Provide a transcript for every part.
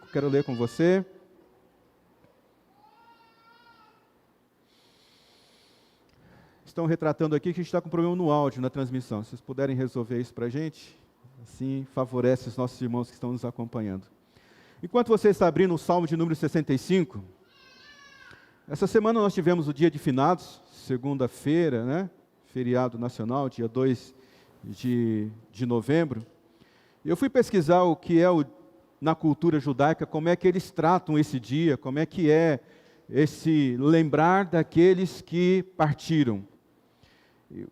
65, quero ler com você. Estão retratando aqui que a gente está com problema no áudio, na transmissão. Se vocês puderem resolver isso para a gente, assim favorece os nossos irmãos que estão nos acompanhando. Enquanto você está abrindo o Salmo de número 65, essa semana nós tivemos o dia de finados, segunda-feira, né? Feriado nacional, dia 2 de novembro. Eu fui pesquisar o que é na cultura judaica, como é que eles tratam esse dia, como é que é esse lembrar daqueles que partiram.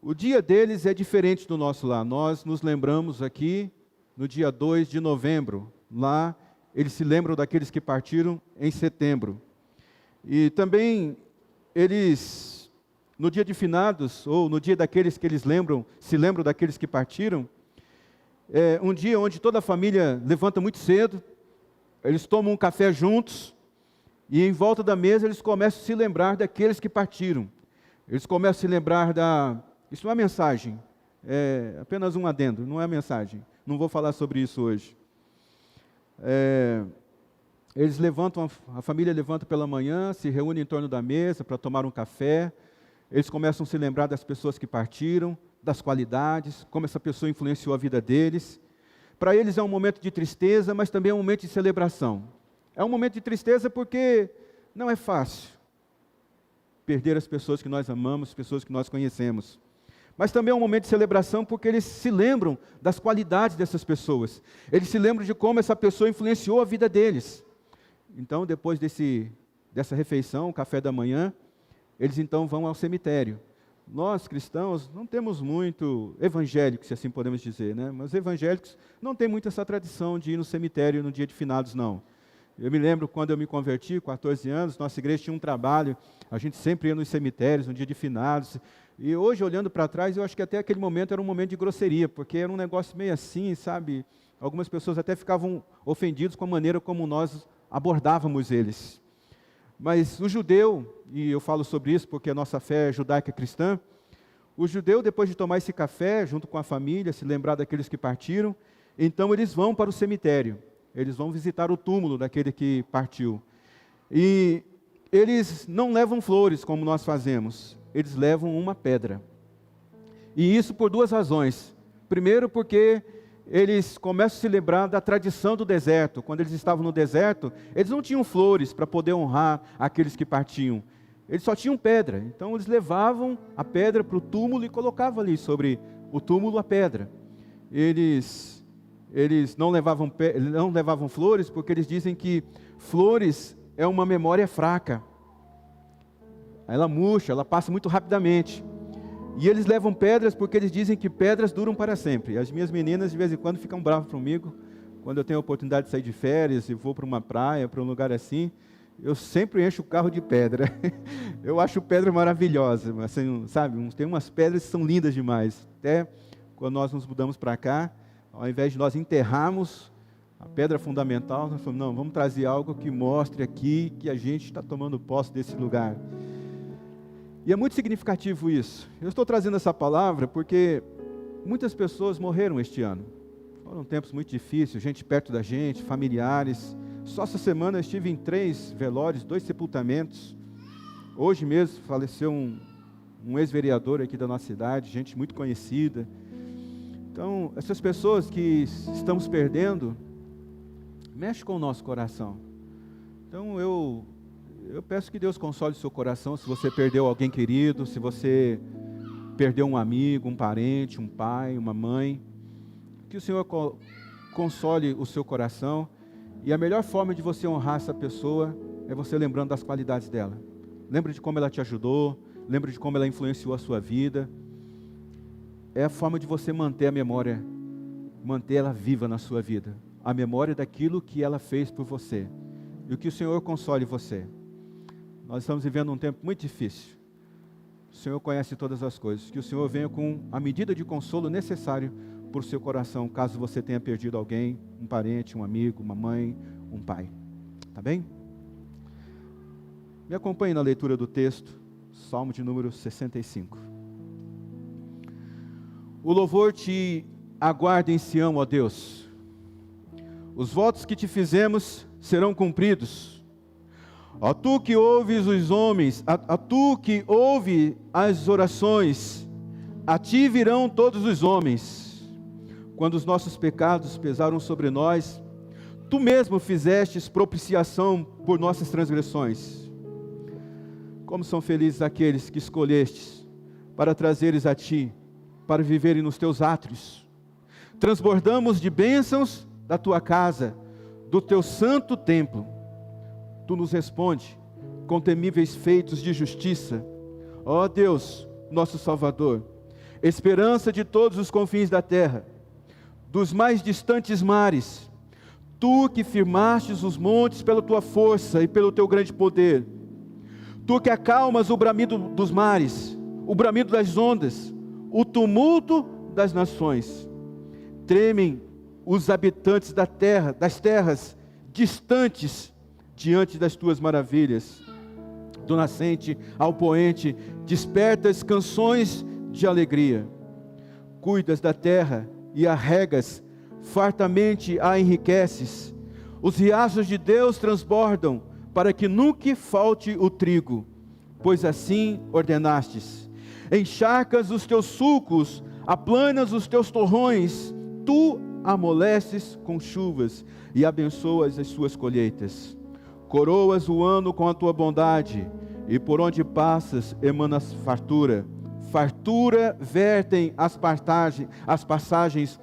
O dia deles é diferente do nosso lá. Nós nos lembramos aqui no dia 2 de novembro. Lá eles se lembram daqueles que partiram em setembro. E também eles, no dia de finados, ou no dia daqueles que eles se lembram daqueles que partiram, é um dia onde toda a família levanta muito cedo, eles tomam um café juntos, e em volta da mesa eles começam a se lembrar daqueles que partiram. Eles começam a se lembrar Isso não é mensagem, é apenas um adendo, não é mensagem. Não vou falar sobre isso hoje. Eles levantam, a família levanta pela manhã, se reúne em torno da mesa para tomar um café. Eles começam a se lembrar das pessoas que partiram, das qualidades, como essa pessoa influenciou a vida deles. Para eles é um momento de tristeza, mas também é um momento de celebração. É um momento de tristeza porque não é fácil perder as pessoas que nós amamos, as pessoas que nós conhecemos. Mas também é um momento de celebração porque eles se lembram das qualidades dessas pessoas. Eles se lembram de como essa pessoa influenciou a vida deles. Então, depois dessa refeição, o café da manhã, eles então vão ao cemitério. Nós, cristãos, não temos muito evangélicos, se assim podemos dizer, né? Mas evangélicos não têm muito essa tradição de ir no cemitério no dia de finados, não. Eu me lembro quando eu me converti, 14 anos, nossa igreja tinha um trabalho, a gente sempre ia nos cemitérios no dia de finados. E hoje, olhando para trás, eu acho que até aquele momento era um momento de grosseria, porque era um negócio meio assim, sabe? Algumas pessoas até ficavam ofendidas com a maneira como nós abordávamos eles. Mas o judeu, e eu falo sobre isso porque a nossa fé é judaica cristã, o judeu, depois de tomar esse café, junto com a família, se lembrar daqueles que partiram, então eles vão para o cemitério, eles vão visitar o túmulo daquele que partiu. E eles não levam flores, como nós fazemos, eles levam uma pedra. E isso por duas razões. Primeiro, porque eles começam a se lembrar da tradição do deserto. Quando eles estavam no deserto, eles não tinham flores para poder honrar aqueles que partiam. Eles só tinham pedra. Então eles levavam a pedra para o túmulo e colocavam ali sobre o túmulo a pedra. Eles não levavam flores porque eles dizem que flores é uma memória fraca. Ela murcha, ela passa muito rapidamente. E eles levam pedras porque eles dizem que pedras duram para sempre. As minhas meninas de vez em quando ficam bravas comigo, quando eu tenho a oportunidade de sair de férias e vou para uma praia, para um lugar assim, eu sempre encho o carro de pedra. Eu acho pedra maravilhosa, assim, sabe? Tem umas pedras que são lindas demais. Até quando nós nos mudamos para cá, ao invés de nós enterrarmos a pedra fundamental, nós falamos, não, vamos trazer algo que mostre aqui que a gente está tomando posse desse lugar. E é muito significativo isso. Eu estou trazendo essa palavra porque muitas pessoas morreram este ano. Foram tempos muito difíceis, gente perto da gente, familiares. Só essa semana eu estive em 3 velórios, 2 sepultamentos. Hoje mesmo faleceu um ex-vereador aqui da nossa cidade, gente muito conhecida. Então, essas pessoas que estamos perdendo, mexe com o nosso coração. Então, eu peço que Deus console o seu coração se você perdeu alguém querido, se você perdeu um amigo, um parente, um pai, uma mãe. Que o Senhor console o seu coração. E a melhor forma de você honrar essa pessoa é você lembrando das qualidades dela. Lembre de como ela te ajudou, lembre de como ela influenciou a sua vida. É a forma de você manter a memória, manter ela viva na sua vida. A memória daquilo que ela fez por você. E que o Senhor console você. Nós estamos vivendo um tempo muito difícil. O Senhor conhece todas as coisas. Que o Senhor venha com a medida de consolo necessário para o seu coração, caso você tenha perdido alguém, um parente, um amigo, uma mãe, um pai. Tá bem? Me acompanhe na leitura do texto, Salmo de número 65. O louvor te aguarda em Sião, ó Deus. Os votos que te fizemos serão cumpridos. Ó tu que ouves os homens, a tu que ouve as orações, a ti virão todos os homens. Quando os nossos pecados pesaram sobre nós, tu mesmo fizestes propiciação por nossas transgressões. Como são felizes aqueles que escolhestes para trazeres a ti, para viverem nos teus átrios. Transbordamos de bênçãos da tua casa, do teu santo templo. Tu nos responde com temíveis feitos de justiça. Ó Deus, nosso Salvador, esperança de todos os confins da terra, dos mais distantes mares, tu que firmastes os montes pela tua força e pelo teu grande poder, tu que acalmas o bramido dos mares, o bramido das ondas, o tumulto das nações. Tremem os habitantes da terra, das terras distantes, diante das tuas maravilhas. Do nascente ao poente, despertas canções de alegria. Cuidas da terra e a regas, fartamente a enriqueces. Os riachos de Deus transbordam, para que nunca falte o trigo, pois assim ordenastes. Encharcas os teus sulcos, aplanas os teus torrões, tu amoleces com chuvas e abençoas as suas colheitas. Coroas o ano com a tua bondade, e por onde passas emanas fartura. Fartura vertem as pastagens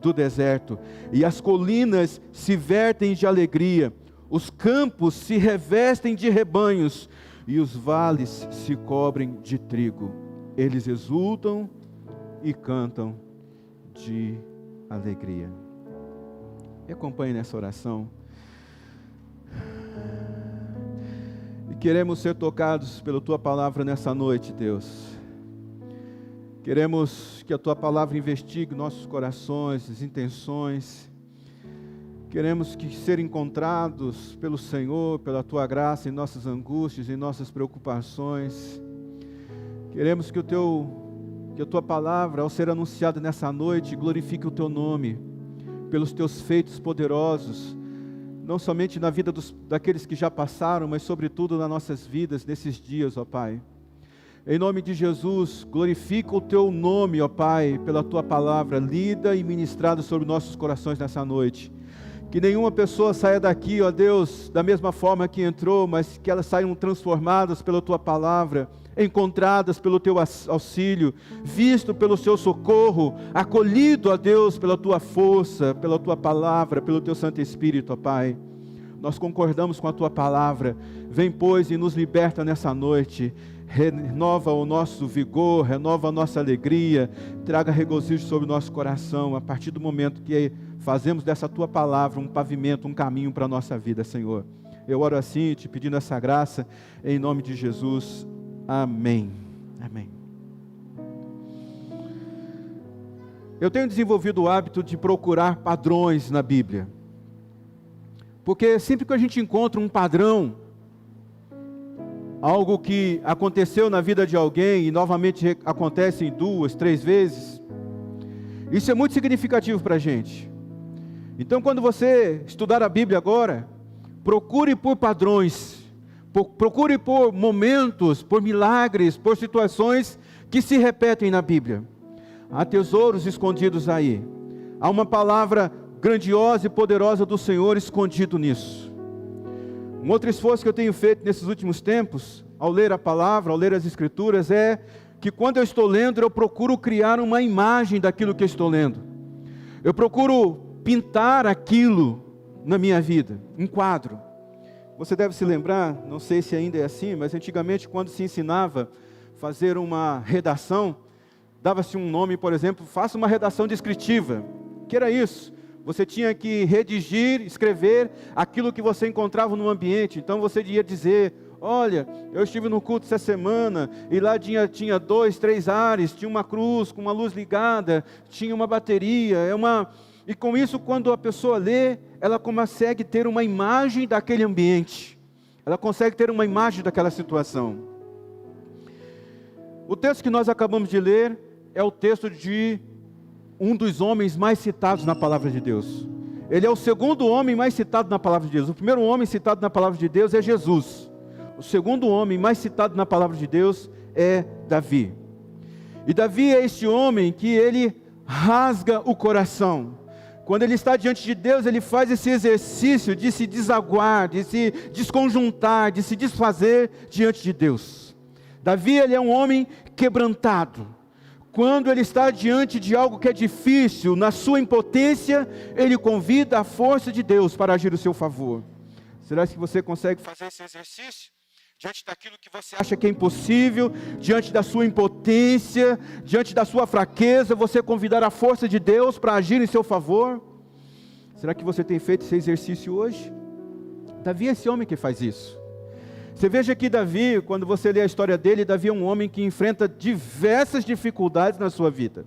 do deserto, e as colinas se vertem de alegria, os campos se revestem de rebanhos, e os vales se cobrem de trigo. Eles exultam e cantam de alegria. Me acompanhe nessa oração. E queremos ser tocados pela Tua Palavra nessa noite, Deus. Queremos que a Tua Palavra investigue nossos corações, as intenções. Queremos ser encontrados pelo Senhor, pela Tua graça em nossas angústias, em nossas preocupações. Queremos que a Tua Palavra, ao ser anunciada nessa noite, glorifique o Teu nome, pelos Teus feitos poderosos, não somente na vida daqueles que já passaram, mas sobretudo nas nossas vidas, nesses dias, ó Pai. Em nome de Jesus, glorifica o Teu nome, ó Pai, pela Tua Palavra, lida e ministrada sobre nossos corações nessa noite. Que nenhuma pessoa saia daqui, ó Deus, da mesma forma que entrou, mas que elas saiam transformadas pela Tua Palavra, encontradas pelo Teu auxílio, visto pelo Teu socorro, acolhido, ó Deus, pela Tua força, pela Tua Palavra, pelo Teu Santo Espírito, ó Pai. Nós concordamos com a Tua Palavra. Vem, pois, e nos liberta nessa noite. Renova o nosso vigor, renova a nossa alegria, traga regozijo sobre o nosso coração, a partir do momento que fazemos dessa Tua Palavra um pavimento, um caminho para a nossa vida, Senhor. Eu oro assim, te pedindo essa graça, em nome de Jesus. Amém. Amém. Eu tenho desenvolvido o hábito de procurar padrões na Bíblia, porque sempre que a gente encontra um padrão, algo que aconteceu na vida de alguém e novamente acontece em 2, 3 vezes, isso é muito significativo para a gente. Então, quando você estudar a Bíblia agora, procure por padrões, procure por momentos, por milagres, por situações que se repetem na Bíblia. Há tesouros escondidos aí, há uma palavra grandiosa e poderosa do Senhor escondido nisso. Um outro esforço que eu tenho feito nesses últimos tempos, ao ler a palavra, ao ler as Escrituras, é que quando eu estou lendo, eu procuro criar uma imagem daquilo que eu estou lendo. Eu procuro pintar aquilo na minha vida, um quadro. Você deve se lembrar, não sei se ainda é assim, mas antigamente quando se ensinava a fazer uma redação, dava-se um nome, por exemplo, faça uma redação descritiva. O que era isso? Você tinha que redigir, escrever aquilo que você encontrava no ambiente. Então você ia dizer, olha, eu estive no culto essa semana, e lá tinha 2, 3 ares, tinha uma cruz com uma luz ligada, tinha uma bateria, e com isso quando a pessoa lê, ela consegue ter uma imagem daquele ambiente, ela consegue ter uma imagem daquela situação. O texto que nós acabamos de ler é o texto de um dos homens mais citados na palavra de Deus. ele é o segundo homem mais citado na palavra de Deus. O primeiro homem citado na palavra de Deus é Jesus. O segundo homem mais citado na palavra de Deus é Davi. E Davi é este homem que ele rasga o coração. Quando ele está diante de Deus, ele faz esse exercício de se desaguar, de se desconjuntar, de se desfazer diante de Deus. Davi, ele é um homem quebrantado. Quando ele está diante de algo que é difícil, na sua impotência, ele convida a força de Deus para agir a seu favor. Será que você consegue fazer esse exercício? Diante daquilo que você acha que é impossível, diante da sua impotência, diante da sua fraqueza, você convidar a força de Deus para agir em seu favor? Será que você tem feito esse exercício hoje? Davi é esse homem que faz isso. Você veja que Davi, quando você lê a história dele, Davi é um homem que enfrenta diversas dificuldades na sua vida.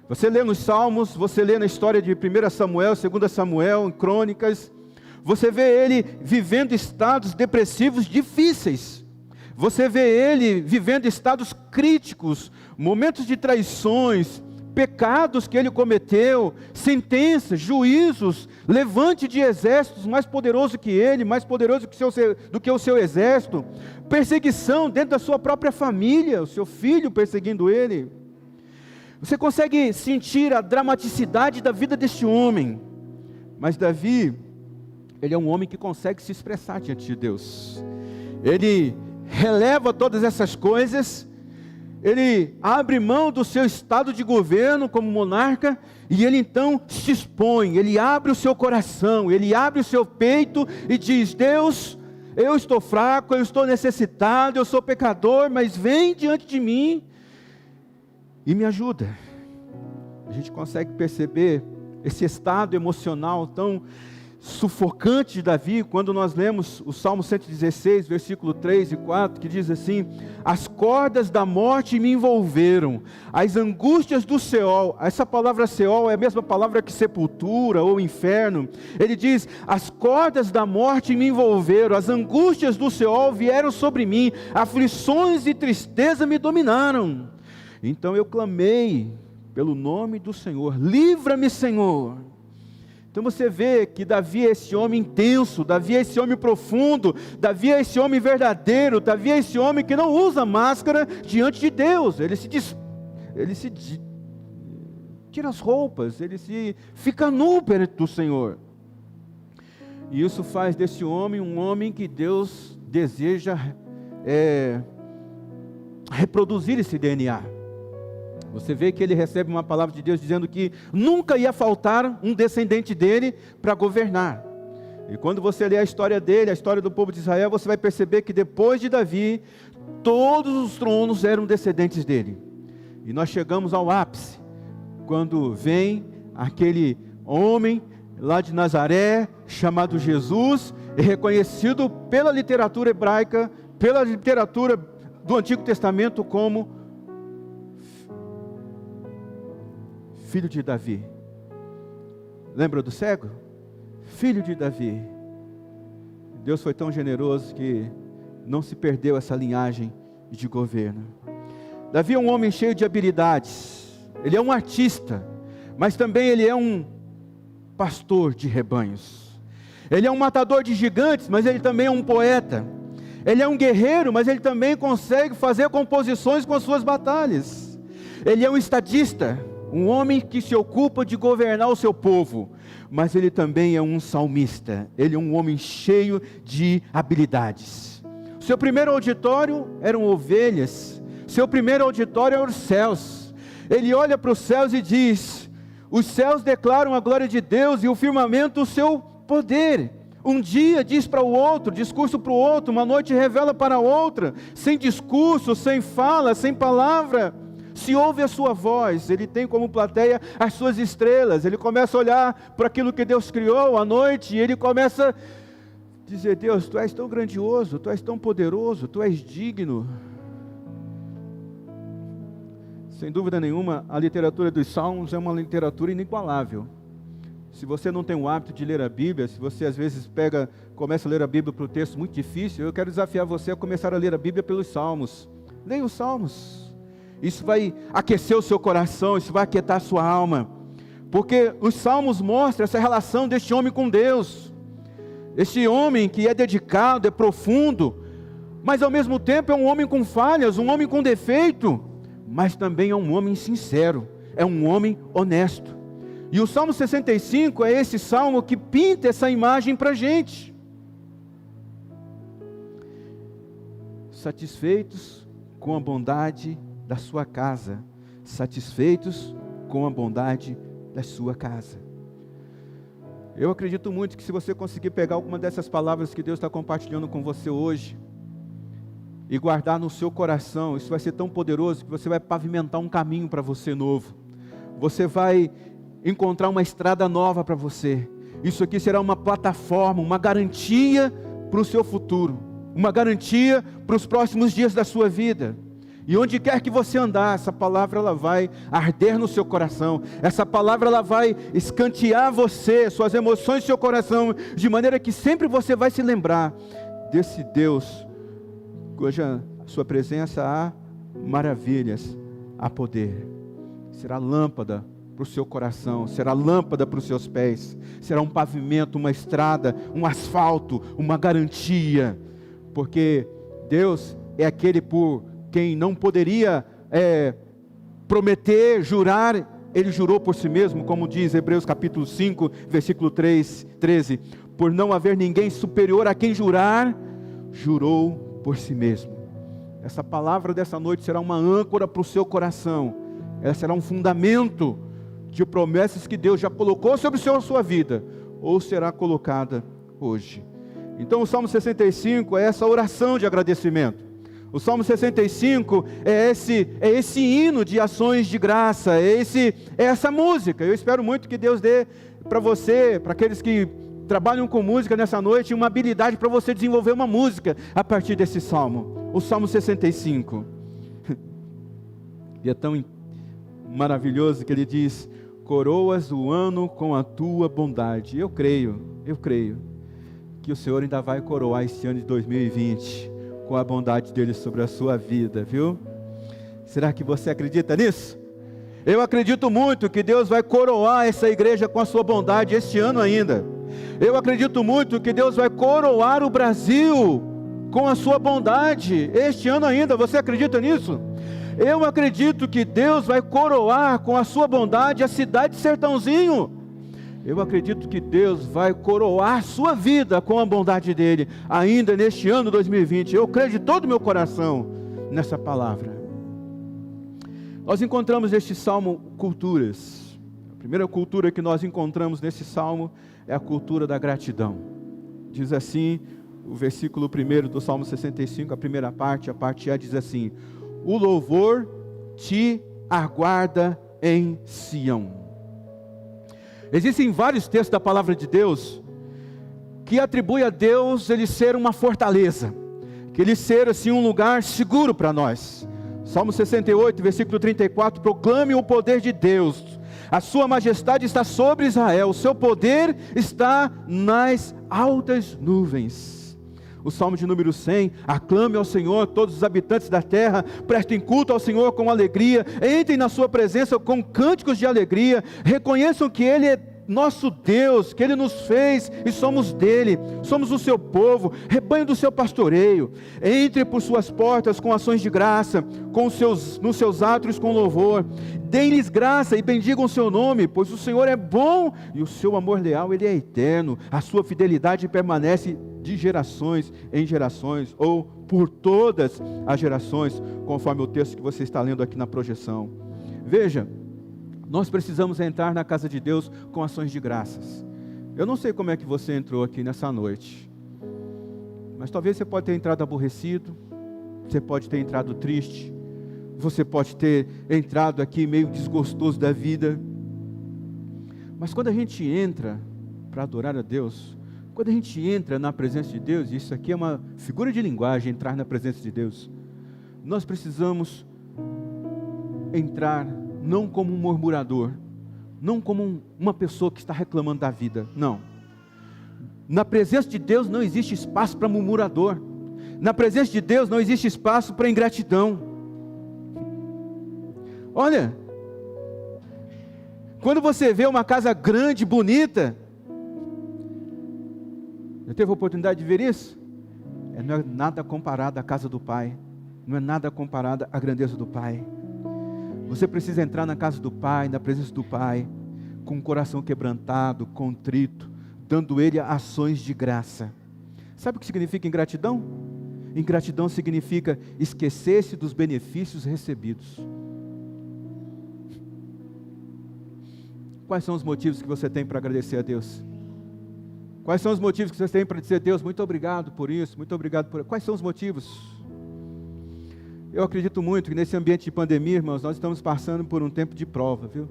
Você lê nos Salmos, você lê na história de 1 Samuel, 2 Samuel, em Crônicas, você vê ele vivendo estados depressivos difíceis. Você vê ele vivendo estados críticos, momentos de traições, pecados que ele cometeu, sentenças, juízos, levante de exércitos mais poderoso que ele, mais poderoso do que o seu exército, perseguição dentro da sua própria família, o seu filho perseguindo ele. Você consegue sentir a dramaticidade da vida deste homem. Mas Davi, ele é um homem que consegue se expressar diante de Deus. Ele releva todas essas coisas, ele abre mão do seu estado de governo como monarca, e ele então se expõe, ele abre o seu coração, ele abre o seu peito e diz: Deus, eu estou fraco, eu estou necessitado, eu sou pecador, mas vem diante de mim e me ajuda. A gente consegue perceber esse estado emocional tão sufocante de Davi, quando nós lemos o Salmo 116, versículo 3 e 4, que diz assim: as cordas da morte me envolveram, as angústias do Seol. Essa palavra Seol é a mesma palavra que sepultura ou inferno. Ele diz: as cordas da morte me envolveram, as angústias do Seol vieram sobre mim, aflições e tristeza me dominaram. Então eu clamei pelo nome do Senhor: livra-me, Senhor. Então você vê que Davi é esse homem intenso, Davi é esse homem profundo, Davi é esse homem verdadeiro, Davi é esse homem que não usa máscara diante de Deus. Ele se tira as roupas, ele fica nu perante do Senhor. E isso faz desse homem um homem que Deus deseja reproduzir esse DNA. Você vê que ele recebe uma palavra de Deus dizendo que nunca ia faltar um descendente dele para governar. E quando você lê a história dele, a história do povo de Israel, você vai perceber que depois de Davi, todos os tronos eram descendentes dele. E nós chegamos ao ápice, quando vem aquele homem lá de Nazaré, chamado Jesus, e reconhecido pela literatura hebraica, pela literatura do Antigo Testamento como filho de Davi. Lembra do cego? Filho de Davi. Deus foi tão generoso que não se perdeu essa linhagem de governo. Davi é um homem cheio de habilidades. Ele é um artista, mas também ele é um pastor de rebanhos. Ele é um matador de gigantes, mas ele também é um poeta. Ele é um guerreiro, mas ele também consegue fazer composições com as suas batalhas. Ele é um estadista, um homem que se ocupa de governar o seu povo, mas ele também é um salmista. Ele é um homem cheio de habilidades. Seu primeiro auditório eram ovelhas, seu primeiro auditório eram os céus. Ele olha para os céus e diz: os céus declaram a glória de Deus e o firmamento o seu poder. Um dia diz para o outro, discurso para o outro, uma noite revela para a outra, sem discurso, sem fala, sem palavra. Se ouve a sua voz, ele tem como plateia as suas estrelas. Ele começa a olhar para aquilo que Deus criou à noite, e ele começa a dizer: Deus, Tu és tão grandioso, Tu és tão poderoso, Tu és digno. Sem dúvida nenhuma, a literatura dos Salmos é uma literatura inigualável. Se você não tem o hábito de ler a Bíblia, se você às vezes começa a ler a Bíblia para um texto muito difícil, eu quero desafiar você a começar a ler a Bíblia pelos Salmos. Leia os Salmos. Isso vai aquecer o seu coração, isso vai aquietar a sua alma, porque os salmos mostram essa relação deste homem com Deus. Este homem que é dedicado, é profundo, mas ao mesmo tempo é um homem com falhas, um homem com defeito, mas também é um homem sincero, é um homem honesto. E o Salmo 65 é esse salmo que pinta essa imagem para a gente. Satisfeitos com a bondade da sua casa, satisfeitos com a bondade da sua casa. Eu acredito muito que se você conseguir pegar alguma dessas palavras que Deus está compartilhando com você hoje, e guardar no seu coração, isso vai ser tão poderoso que você vai pavimentar um caminho para você novo. Você vai encontrar uma estrada nova para você. Isso aqui será uma plataforma, uma garantia para o seu futuro, uma garantia para os próximos dias da sua vida. E onde quer que você andar, essa palavra ela vai arder no seu coração. Essa palavra ela vai escantear você, suas emoções, seu coração, de maneira que sempre você vai se lembrar desse Deus, cuja sua presença há maravilhas, há poder. Será lâmpada para o seu coração, será lâmpada para os seus pés, será um pavimento, uma estrada, um asfalto, uma garantia, porque Deus é aquele por quem não poderia prometer, jurar, Ele jurou por si mesmo, como diz Hebreus capítulo 5, versículo 13, por não haver ninguém superior a quem jurar, jurou por si mesmo. Essa palavra dessa noite será uma âncora para o seu coração, ela será um fundamento de promessas que Deus já colocou sobre a sua vida, ou será colocada hoje. Então o Salmo 65 é essa oração de agradecimento. O Salmo 65 é esse hino de ações de graça, é essa música. Eu espero muito que Deus dê para você, para aqueles que trabalham com música nessa noite, uma habilidade para você desenvolver uma música a partir desse Salmo. O Salmo 65. E é tão maravilhoso que ele diz: coroas o ano com a tua bondade. Eu creio que o Senhor ainda vai coroar esse ano de 2020 com a bondade dele sobre a sua vida, viu? Será que você acredita nisso? Eu acredito muito que Deus vai coroar essa igreja com a sua bondade este ano ainda. Eu acredito muito que Deus vai coroar o Brasil com a sua bondade este ano ainda. Você acredita nisso? Eu acredito que Deus vai coroar com a sua bondade a cidade de Sertãozinho. Eu acredito que Deus vai coroar a sua vida com a bondade dele, ainda neste ano 2020. Eu creio de todo o meu coração nessa palavra. Nós encontramos neste salmo culturas. A primeira cultura que nós encontramos nesse salmo é a cultura da gratidão. Diz assim, o versículo 1 do Salmo 65, a primeira parte, a parte A diz assim: o louvor te aguarda em Sião. Existem vários textos da palavra de Deus que atribuem a Deus ele ser uma fortaleza, que ele ser assim um lugar seguro para nós. Salmo 68, versículo 34, proclame o poder de Deus, a sua majestade está sobre Israel, o seu poder está nas altas nuvens. O Salmo de número 100, aclame ao Senhor todos os habitantes da terra, prestem culto ao Senhor com alegria, entrem na sua presença com cânticos de alegria, reconheçam que Ele é nosso Deus, que Ele nos fez e somos dele, somos o seu povo, rebanho do seu pastoreio. Entre por suas portas com ações de graça, nos seus átrios com louvor, deem-lhes graça e bendigam o seu nome, pois o Senhor é bom e o seu amor leal ele é eterno, a sua fidelidade permanece de gerações em gerações, ou por todas as gerações, conforme o texto que você está lendo aqui na projeção. Veja, nós precisamos entrar na casa de Deus com ações de graças. Eu não sei como é que você entrou aqui nessa noite, mas talvez você pode ter entrado aborrecido, você pode ter entrado triste, você pode ter entrado aqui meio desgostoso da vida. Mas quando a gente entra para adorar a Deus, quando a gente entra na presença de Deus, e isso aqui é uma figura de linguagem, entrar na presença de Deus, nós precisamos entrar não como um murmurador, não como uma pessoa que está reclamando da vida, não. Na presença de Deus não existe espaço para murmurador, na presença de Deus não existe espaço para ingratidão. Olha, Quando você vê uma casa grande, bonita, já teve a oportunidade de ver isso? Não é nada comparado à casa do Pai, não é nada comparado à grandeza do Pai. Você precisa entrar na casa do Pai, na presença do Pai, com o coração quebrantado, contrito, dando Ele ações de graça. Sabe o que significa ingratidão? Ingratidão significa esquecer-se dos benefícios recebidos. Quais são os motivos que você tem para agradecer a Deus? Quais são os motivos que você tem para dizer: Deus, muito obrigado por isso, muito obrigado por... Quais são os motivos? Eu acredito muito que nesse ambiente de pandemia, irmãos, nós estamos passando por um tempo de prova, viu?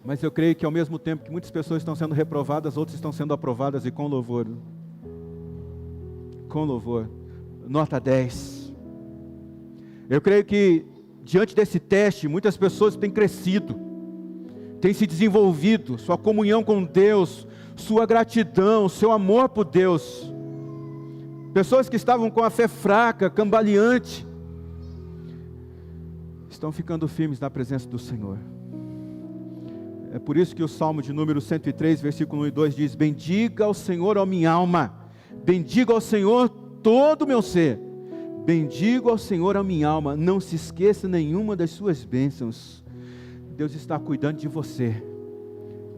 Mas eu creio que ao mesmo tempo que muitas pessoas estão sendo reprovadas, outras estão sendo aprovadas, e com louvor. Com louvor. Nota 10. Eu creio que diante desse teste, muitas pessoas têm crescido, têm se desenvolvido, sua comunhão com Deus, sua gratidão, seu amor por Deus. Pessoas que estavam com a fé fraca, cambaleante, estão ficando firmes na presença do Senhor. É por isso que o Salmo de número 103, versículo 1 e 2 diz: bendiga ao Senhor, ó minha alma, bendiga ao Senhor todo o meu ser, bendigo ao Senhor a minha alma, não se esqueça nenhuma das suas bênçãos. Deus está cuidando de você,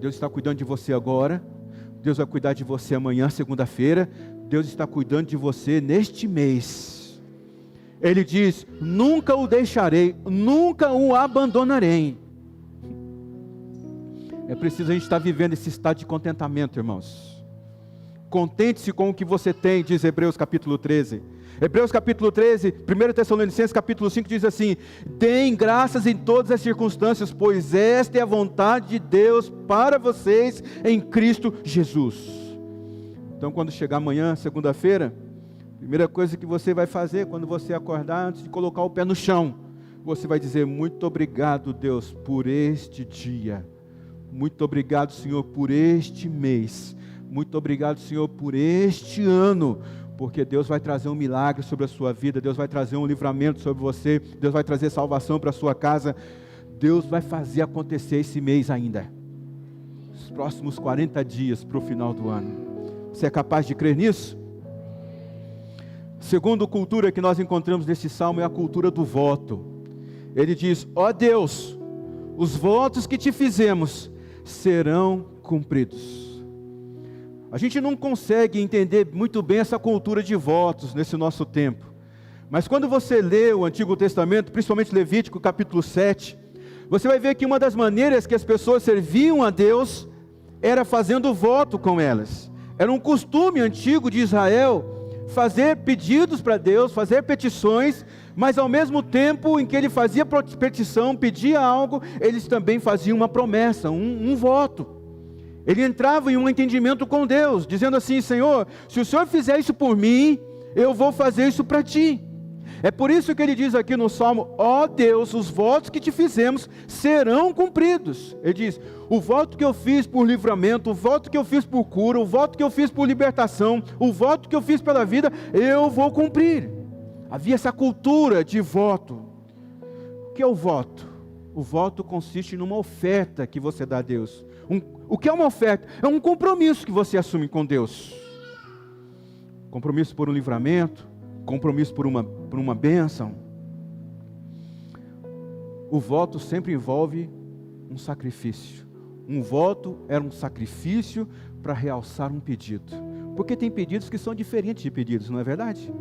Deus está cuidando de você agora, Deus vai cuidar de você amanhã, segunda-feira, Deus está cuidando de você neste mês. Ele diz: nunca o deixarei, nunca o abandonarei. É preciso a gente estar vivendo esse estado de contentamento, irmãos. Contente-se com o que você tem, diz Hebreus capítulo 13. Hebreus capítulo 13, 1 Tessalonicenses capítulo 5 diz assim: deem graças em todas as circunstâncias, pois esta é a vontade de Deus para vocês em Cristo Jesus. Então quando chegar amanhã, segunda-feira, a primeira coisa que você vai fazer quando você acordar, antes de colocar o pé no chão, você vai dizer: muito obrigado, Deus, por este dia. Muito obrigado, Senhor, por este mês. Muito obrigado, Senhor, por este ano. Porque Deus vai trazer um milagre sobre a sua vida. Deus vai trazer um livramento sobre você. Deus vai trazer salvação para a sua casa. Deus vai fazer acontecer esse mês ainda. Os próximos 40 dias para o final do ano. Você é capaz de crer nisso? Segunda cultura que nós encontramos nesse salmo é a cultura do voto. Ele diz: ó Deus, os votos que te fizemos serão cumpridos. A gente não consegue entender muito bem essa cultura de votos nesse nosso tempo. Mas quando você lê o Antigo Testamento, principalmente Levítico capítulo 7, você vai ver que uma das maneiras que as pessoas serviam a Deus era fazendo voto com elas. Era um costume antigo de Israel fazer pedidos para Deus, fazer petições, mas ao mesmo tempo em que ele fazia petição, pedia algo, eles também faziam uma promessa, um voto. Ele entrava em um entendimento com Deus, dizendo assim: Senhor, se o Senhor fizer isso por mim, eu vou fazer isso para ti. É por isso que ele diz aqui no Salmo: ó Deus, os votos que te fizemos serão cumpridos. Ele diz: o voto que eu fiz por livramento, o voto que eu fiz por cura, o voto que eu fiz por libertação, o voto que eu fiz pela vida, eu vou cumprir. Havia essa cultura de voto. O que é o voto? O voto consiste numa oferta que você dá a Deus. O que é uma oferta? É um compromisso que você assume com Deus. Compromisso por um livramento, compromisso por uma bênção. O voto sempre envolve um sacrifício. Um voto era um sacrifício para realçar um pedido. Porque tem pedidos que são diferentes de pedidos, não é verdade?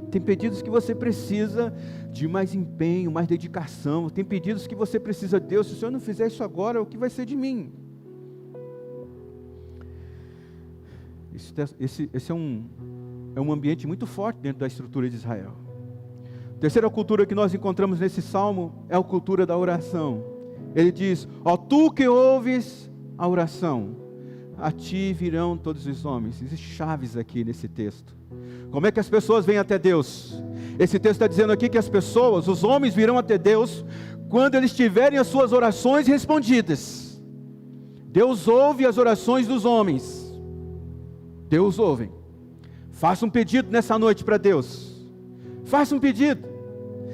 Tem pedidos que você precisa de mais empenho, mais dedicação. Tem pedidos que você precisa: Deus, se o Senhor não fizer isso agora, o que vai ser de mim? Esse é um ambiente muito forte dentro da estrutura de Israel. A terceira cultura que nós encontramos nesse salmo é a cultura da oração. Ele diz: ó tu que ouves a oração, a ti virão todos os homens. Existem chaves aqui nesse texto. Como é que as pessoas vêm até Deus? Esse texto está dizendo aqui que as pessoas, os homens, virão até Deus quando eles tiverem as suas orações respondidas. Deus ouve as orações dos homens. Deus ouve. Faça um pedido nessa noite para Deus. Faça um pedido.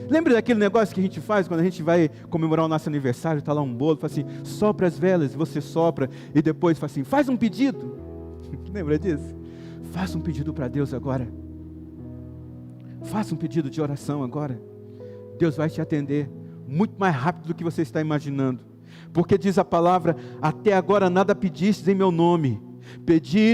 Lembra daquele negócio que a gente faz quando a gente vai comemorar o nosso aniversário, está lá um bolo, fala assim, sopra as velas, e você sopra, e depois fala assim, faz um pedido. Lembra disso? Faça um pedido para Deus agora. Faça um pedido de oração agora. Deus vai te atender muito mais rápido do que você está imaginando. Porque diz a palavra, até agora nada pedistes em meu nome. Pedi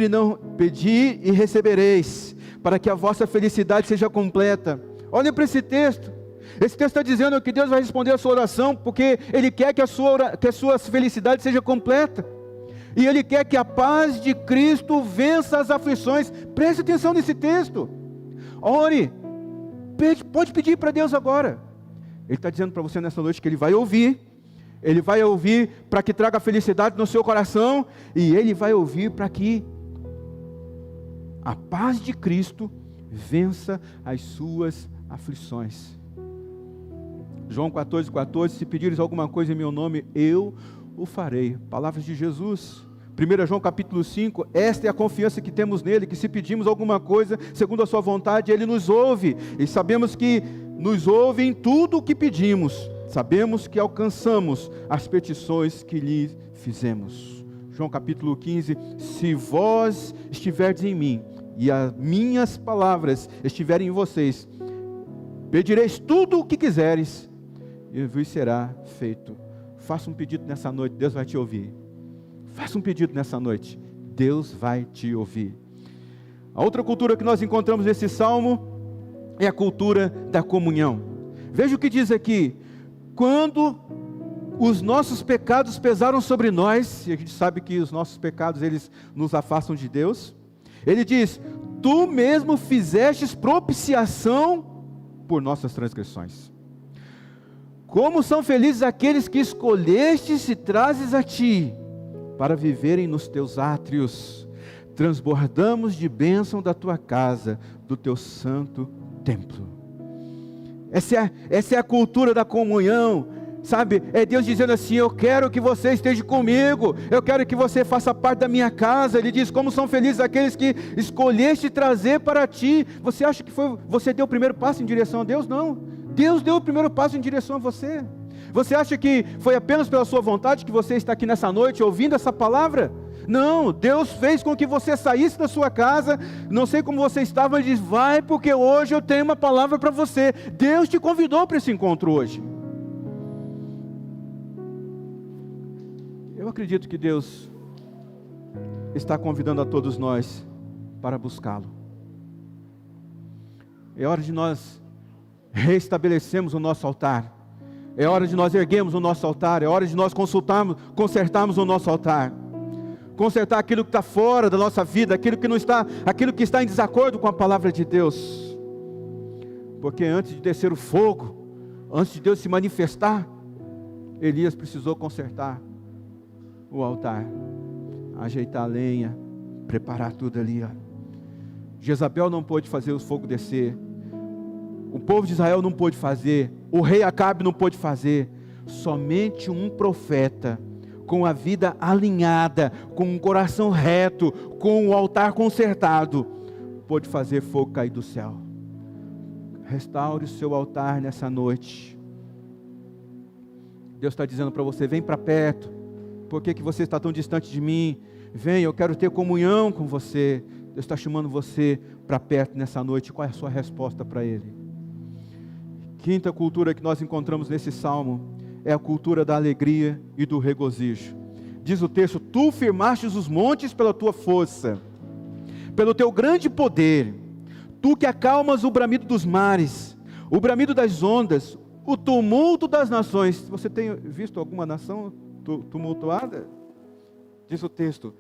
e recebereis, para que a vossa felicidade seja completa. Olhem para esse texto. Esse texto está dizendo que Deus vai responder a sua oração, porque Ele quer que a sua felicidade seja completa. E Ele quer que a paz de Cristo vença as aflições. Preste atenção nesse texto. Ore. Pode pedir para Deus agora. Ele está dizendo para você nessa noite que Ele vai ouvir. Ele vai ouvir para que traga felicidade no seu coração. E Ele vai ouvir para que a paz de Cristo vença as suas aflições. João 14:14, se pedires alguma coisa em meu nome, eu o farei. Palavras de Jesus. 1 João capítulo 5, esta é a confiança que temos nele, que se pedimos alguma coisa, segundo a sua vontade, ele nos ouve. E sabemos que nos ouve em tudo o que pedimos. Sabemos que alcançamos as petições que lhe fizemos. João capítulo 15, se vós estiverdes em mim, e as minhas palavras estiverem em vocês, pedireis tudo o que quiseres, e vos será feito. Faça um pedido nessa noite, Deus vai te ouvir. Faça um pedido nessa noite, Deus vai te ouvir. A outra cultura que nós encontramos nesse salmo é a cultura da comunhão. Veja o que diz aqui: quando os nossos pecados pesaram sobre nós, e a gente sabe que os nossos pecados eles nos afastam de Deus, ele diz, tu mesmo fizestes propiciação por nossas transgressões. Como são felizes aqueles que escolhestes e trazes a ti, para viverem nos teus átrios. Transbordamos de bênção da tua casa, do teu santo templo. Essa é a cultura da comunhão, sabe? É Deus dizendo assim, eu quero que você esteja comigo, eu quero que você faça parte da minha casa. Ele diz, como são felizes aqueles que escolheste trazer para ti. Você acha que você deu o primeiro passo em direção a Deus? Não, Deus deu o primeiro passo em direção a você. Você acha que foi apenas pela sua vontade que você está aqui nessa noite ouvindo essa palavra? Não, Deus fez com que você saísse da sua casa, não sei como você estava, Ele diz, vai porque hoje eu tenho uma palavra para você. Deus te convidou para esse encontro hoje. Eu acredito que Deus está convidando a todos nós para buscá-lo. É hora de nós restabelecermos o nosso altar. É hora de nós erguermos o nosso altar. É hora de nós consertarmos o nosso altar. Consertar aquilo que está fora da nossa vida, aquilo que está em desacordo com a palavra de Deus. Porque antes de descer o fogo, antes de Deus se manifestar, Elias precisou consertar o altar, ajeitar a lenha, preparar tudo ali. Jezabel não pôde fazer o fogo descer. O povo de Israel não pôde fazer, o rei Acabe não pôde fazer. Somente um profeta, com a vida alinhada, com um coração reto, com o altar consertado, pôde fazer fogo cair do céu. Restaure o seu altar nessa noite. Deus está dizendo para você, vem para perto. Por que você está tão distante de mim? Vem, eu quero ter comunhão com você. Deus está chamando você para perto nessa noite. Qual é a sua resposta para Ele? Quinta cultura que nós encontramos nesse salmo é a cultura da alegria e do regozijo. Diz o texto, tu firmastes os montes pela tua força, pelo teu grande poder, tu que acalmas o bramido dos mares, o bramido das ondas, o tumulto das nações. Você tem visto alguma nação tumultuada? Diz o texto,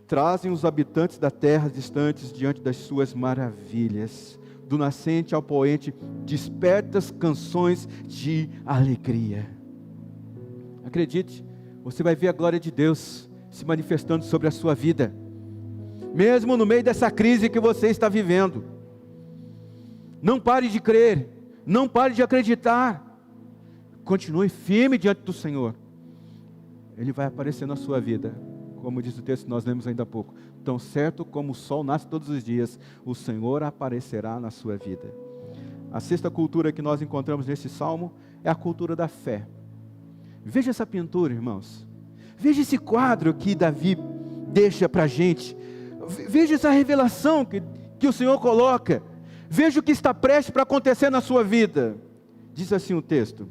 trazem os habitantes da terra distantes diante das suas maravilhas. Do nascente ao poente, despertas canções de alegria. Acredite, você vai ver a glória de Deus se manifestando sobre a sua vida, mesmo no meio dessa crise que você está vivendo. Não pare de crer, não pare de acreditar, continue firme diante do Senhor. Ele vai aparecer na sua vida, como diz o texto que nós lemos ainda há pouco. Tão certo como o sol nasce todos os dias, o Senhor aparecerá na sua vida. A sexta cultura que nós encontramos nesse salmo é a cultura da fé. Veja essa pintura, irmãos. Veja esse quadro que Davi deixa para a gente. Veja essa revelação que o Senhor coloca. Veja o que está prestes para acontecer na sua vida. Diz assim o texto: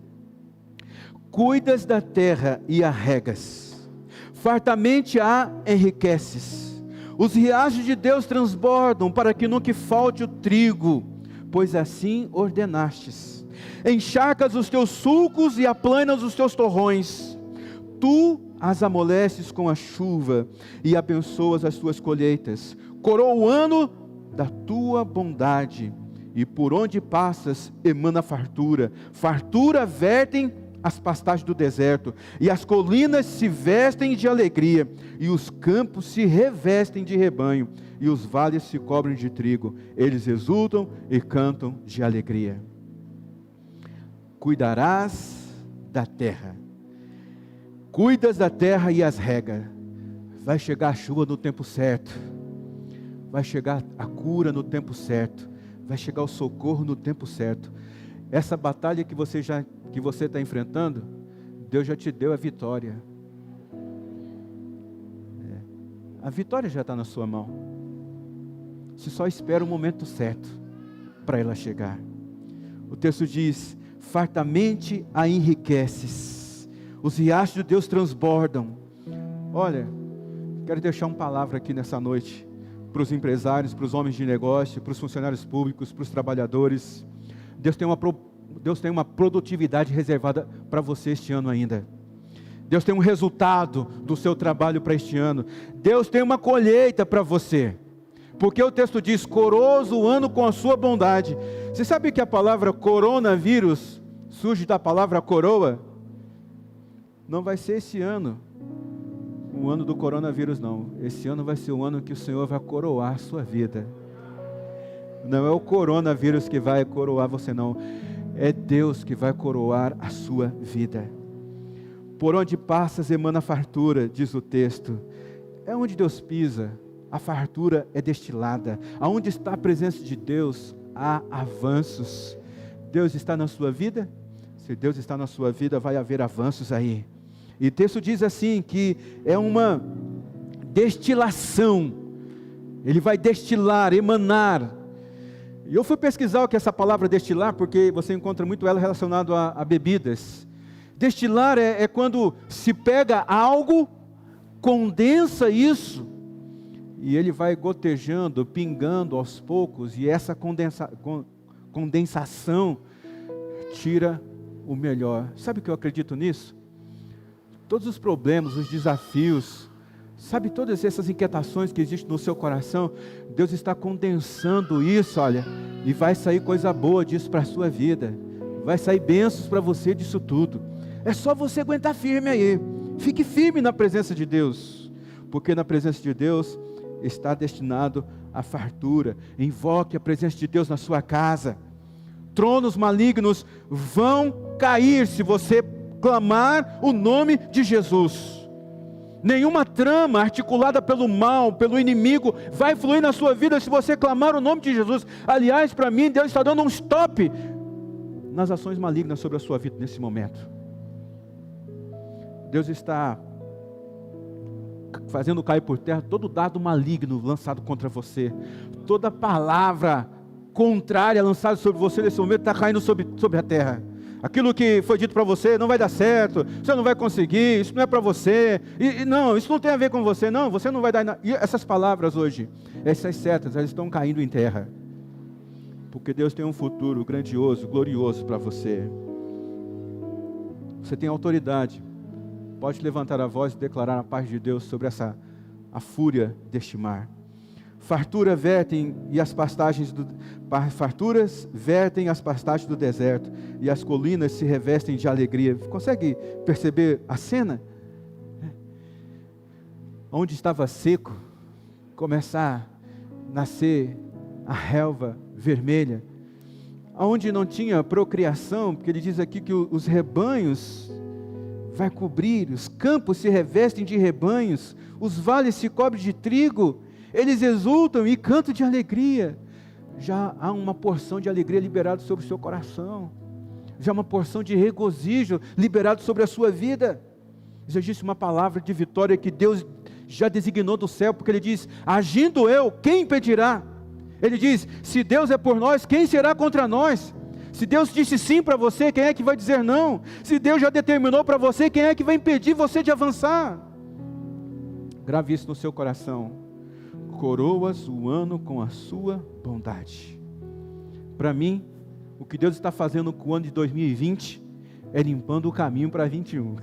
cuidas da terra e a regas, fartamente a enriqueces. Os riachos de Deus transbordam para que nunca falte o trigo, pois assim ordenastes. Encharcas os teus sulcos e aplanas os teus torrões. Tu as amoleces com a chuva e abençoas as tuas colheitas. Coroa o ano da tua bondade, e por onde passas emana fartura. Fartura vertem as pastagens do deserto, e as colinas se vestem de alegria, e os campos se revestem de rebanho, e os vales se cobrem de trigo. Eles exultam e cantam de alegria. Cuidarás da terra. Cuidas da terra e as rega. Vai chegar a chuva no tempo certo. Vai chegar a cura no tempo certo. Vai chegar o socorro no tempo certo. Essa batalha que você está enfrentando, Deus já te deu a vitória. A vitória já está na sua mão. Você só espera o momento certo para ela chegar. O texto diz: fartamente a enriqueces. Os riachos de Deus transbordam. Olha, quero deixar uma palavra aqui nessa noite, para os empresários, para os homens de negócio, para os funcionários públicos, para os trabalhadores. Deus tem uma produtividade reservada para você este ano ainda. Deus tem um resultado do seu trabalho para este ano. Deus tem uma colheita para você. Porque o texto diz: coroas o ano com a sua bondade. Você sabe que a palavra coronavírus surge da palavra coroa? Não vai ser esse ano o ano do coronavírus, não. Esse ano vai ser o ano que o Senhor vai coroar a sua vida. Não é o coronavírus que vai coroar você, não. É Deus que vai coroar a sua vida. Por onde passas emana fartura, diz o texto. É onde Deus pisa, a fartura é destilada. Aonde está a presença de Deus, há avanços. Deus está na sua vida? Se Deus está na sua vida, vai haver avanços aí. E o texto diz assim, que é uma destilação. Ele vai destilar, emanar. E eu fui pesquisar o que é essa palavra destilar, porque você encontra muito ela relacionada a bebidas. Destilar é quando se pega algo, condensa isso, e ele vai gotejando, pingando aos poucos, e essa condensação tira o melhor. Sabe o que eu acredito nisso? Todos os problemas, os desafios, sabe, todas essas inquietações que existem no seu coração, Deus está condensando isso, olha, e vai sair coisa boa disso para a sua vida, vai sair bênçãos para você disso tudo. É só você aguentar firme aí, fique firme na presença de Deus, porque na presença de Deus está destinado a fartura. Invoque a presença de Deus na sua casa. Tronos malignos vão cair se você clamar o nome de Jesus. Nenhuma trama articulada pelo mal, pelo inimigo, vai fluir na sua vida se você clamar o nome de Jesus. Aliás, para mim, Deus está dando um stop nas ações malignas sobre a sua vida nesse momento. Deus está fazendo cair por terra todo dado maligno lançado contra você. Toda palavra contrária lançada sobre você nesse momento está caindo sobre a terra. Aquilo que foi dito para você: não vai dar certo, você não vai conseguir, isso não é para você, não, isso não tem a ver com você, não, você não vai dar nada. E essas palavras hoje, essas setas, elas estão caindo em terra, porque Deus tem um futuro grandioso, glorioso para você. Você tem autoridade, pode levantar a voz e declarar a paz de Deus sobre a fúria deste mar. Farturas vertem as pastagens do deserto, e as colinas se revestem de alegria. Consegue perceber a cena? Onde estava seco, começar a nascer a relva vermelha. Onde não tinha procriação, porque ele diz aqui que os rebanhos vai cobrir, os campos se revestem de rebanhos, os vales se cobrem de trigo. Eles exultam e cantam de alegria. já há uma porção de alegria liberada sobre o seu coração, já há uma porção de regozijo liberado sobre a sua vida. Já existe uma palavra de vitória que Deus já designou do céu, porque Ele diz: agindo eu, quem impedirá? Ele diz: se Deus é por nós, quem será contra nós? Se Deus disse sim para você, quem é que vai dizer não? Se Deus já determinou para você, quem é que vai impedir você de avançar? Grave isso no seu coração: coroas o ano com a sua bondade. Para mim, o que Deus está fazendo com o ano de 2020 é limpando o caminho para 2021.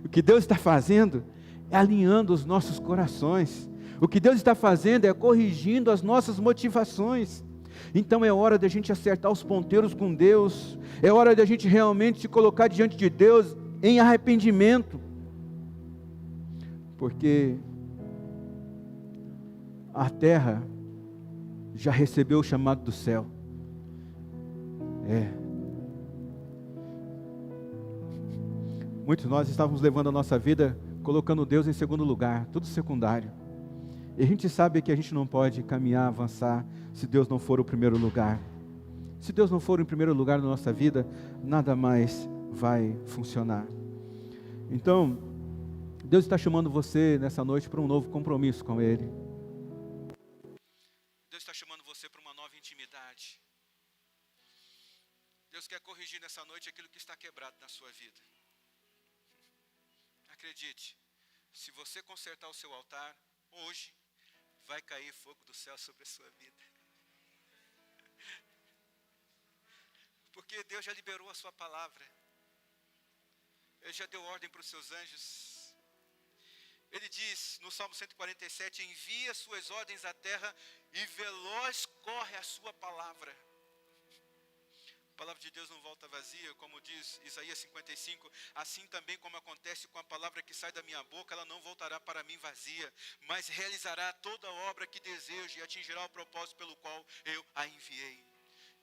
O que Deus está fazendo é alinhando os nossos corações. O que Deus está fazendo é corrigindo as nossas motivações. Então é hora de a gente acertar os ponteiros com Deus. É hora de a gente realmente se colocar diante de Deus em arrependimento. Porque a terra já recebeu o chamado do céu. Muitos de nós estávamos levando a nossa vida colocando Deus em segundo lugar, tudo secundário. E a gente sabe que a gente não pode caminhar, avançar, se Deus não for o primeiro lugar. Se Deus não for o primeiro lugar na nossa vida, nada mais vai funcionar. Então, Deus está chamando você nessa noite para um novo compromisso com Ele. Deus está chamando você para uma nova intimidade. Deus quer corrigir nessa noite aquilo que está quebrado na sua vida. Acredite, se você consertar o seu altar, hoje vai cair fogo do céu sobre a sua vida. Porque Deus já liberou a sua palavra. Ele já deu ordem para os seus anjos. Ele diz no Salmo 147, envia suas ordens à terra e veloz corre a sua palavra. A palavra de Deus não volta vazia, como diz Isaías 55, assim também como acontece com a palavra que sai da minha boca, ela não voltará para mim vazia, mas realizará toda a obra que desejo e atingirá o propósito pelo qual eu a enviei.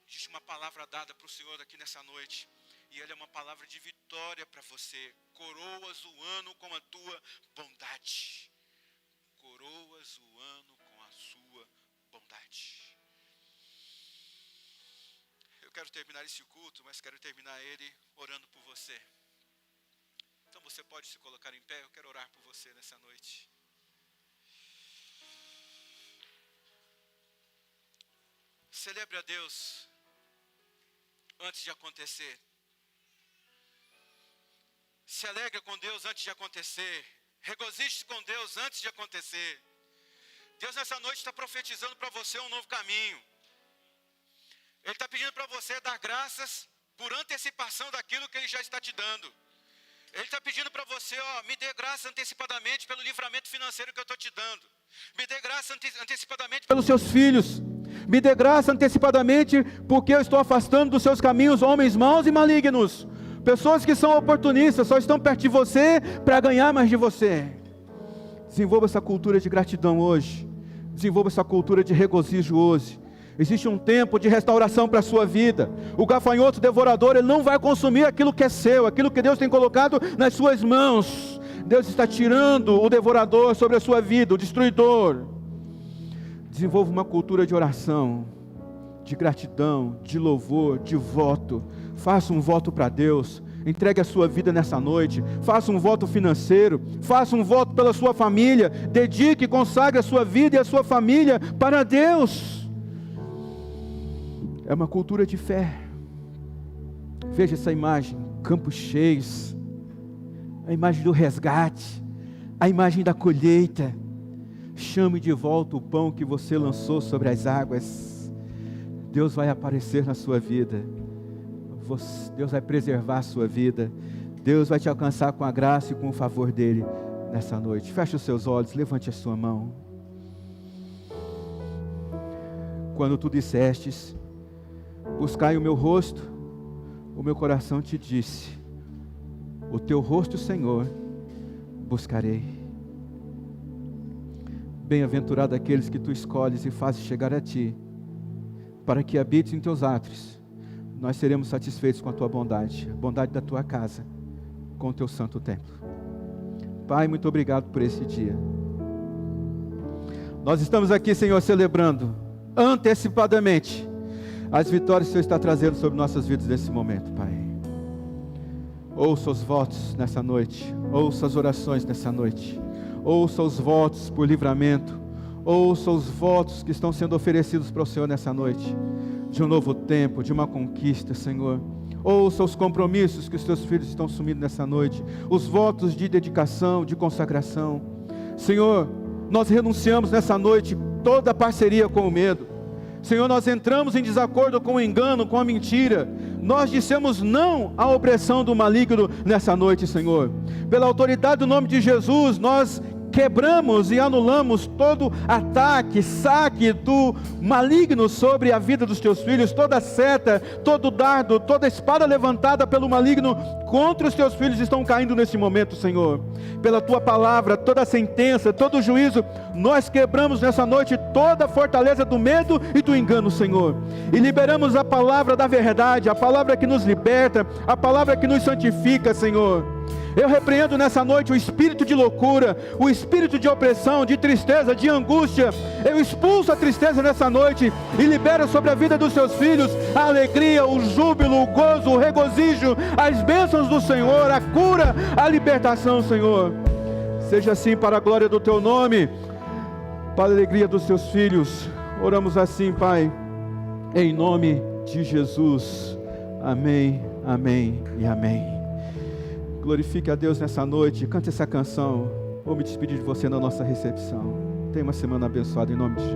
Existe uma palavra dada para o Senhor aqui nessa noite, e ela é uma palavra de vitória para você. Coroas o ano com a tua bondade. Coroas o ano com a sua bondade. Eu quero terminar esse culto, mas quero terminar ele orando por você. Então você pode se colocar em pé, eu quero orar por você nessa noite. Celebre a Deus antes de acontecer. Se alegre com Deus antes de acontecer. Regozije-se com Deus antes de acontecer. Deus nessa noite está profetizando para você um novo caminho. Ele está pedindo para você dar graças por antecipação daquilo que Ele já está te dando. Ele está pedindo para você, me dê graça antecipadamente pelo livramento financeiro que eu estou te dando. Me dê graça antecipadamente pelos seus filhos. Me dê graça antecipadamente porque eu estou afastando dos seus caminhos homens maus e malignos. Pessoas que são oportunistas, só estão perto de você para ganhar mais de você. Desenvolva essa cultura de gratidão hoje. Desenvolva essa cultura de regozijo hoje. Existe um tempo de restauração para a sua vida. O gafanhoto devorador, ele não vai consumir aquilo que é seu, aquilo que Deus tem colocado nas suas mãos. Deus está tirando o devorador sobre a sua vida, o destruidor. Desenvolva uma cultura de oração, de gratidão, de louvor, de voto. Faça um voto para Deus. Entregue a sua vida nessa noite. Faça um voto financeiro. Faça um voto pela sua família. Dedique e consagre a sua vida e a sua família para Deus. É uma cultura de fé. Veja essa imagem, campos cheios, a imagem do resgate, a imagem da colheita. Chame de volta o pão que você lançou sobre as águas. Deus vai aparecer na sua vida. Deus vai preservar a sua vida. Deus vai te alcançar com a graça e com o favor dEle nessa noite. Feche os seus olhos, levante a sua mão. Quando tu dissestes, buscai o meu rosto, o meu coração te disse, o teu rosto, Senhor, buscarei. Bem-aventurado aqueles que tu escolhes e fazes chegar a ti, para que habites em teus átrios. Nós seremos satisfeitos com a tua bondade, a bondade da tua casa, com o teu santo templo. Pai, muito obrigado por esse dia. Nós estamos aqui, Senhor, celebrando antecipadamente as vitórias que o Senhor está trazendo sobre nossas vidas nesse momento, Pai. Ouça os votos nessa noite, ouça as orações nessa noite, ouça os votos por livramento, ouça os votos que estão sendo oferecidos para o Senhor nessa noite, de um novo tempo, de uma conquista, Senhor. Ouça os compromissos que os teus filhos estão assumindo nessa noite, os votos de dedicação, de consagração. Senhor, nós renunciamos nessa noite toda parceria com o medo. Senhor, nós entramos em desacordo com o engano, com a mentira. Nós dissemos não à opressão do maligno nessa noite, Senhor. Pela autoridade do nome de Jesus, nós quebramos e anulamos todo ataque, saque do maligno sobre a vida dos teus filhos, toda seta, todo dardo, toda espada levantada pelo maligno contra os teus filhos estão caindo nesse momento, Senhor. Pela tua palavra, toda sentença, todo juízo, nós quebramos nessa noite toda a fortaleza do medo e do engano, Senhor, e liberamos a palavra da verdade, a palavra que nos liberta, a palavra que nos santifica, Senhor. Eu repreendo nessa noite o espírito de loucura, o espírito de opressão, de tristeza, de angústia. Eu expulso a tristeza nessa noite e libero sobre a vida dos seus filhos a alegria, o júbilo, o gozo, o regozijo, as bênçãos do Senhor, a cura, a libertação, Senhor. Seja assim para a glória do teu nome, para a alegria dos teus filhos. Oramos assim, Pai, em nome de Jesus. Amém, amém e amém. Glorifique a Deus nessa noite, cante essa canção. Vou me despedir de você na nossa recepção. Tenha uma semana abençoada em nome de Jesus.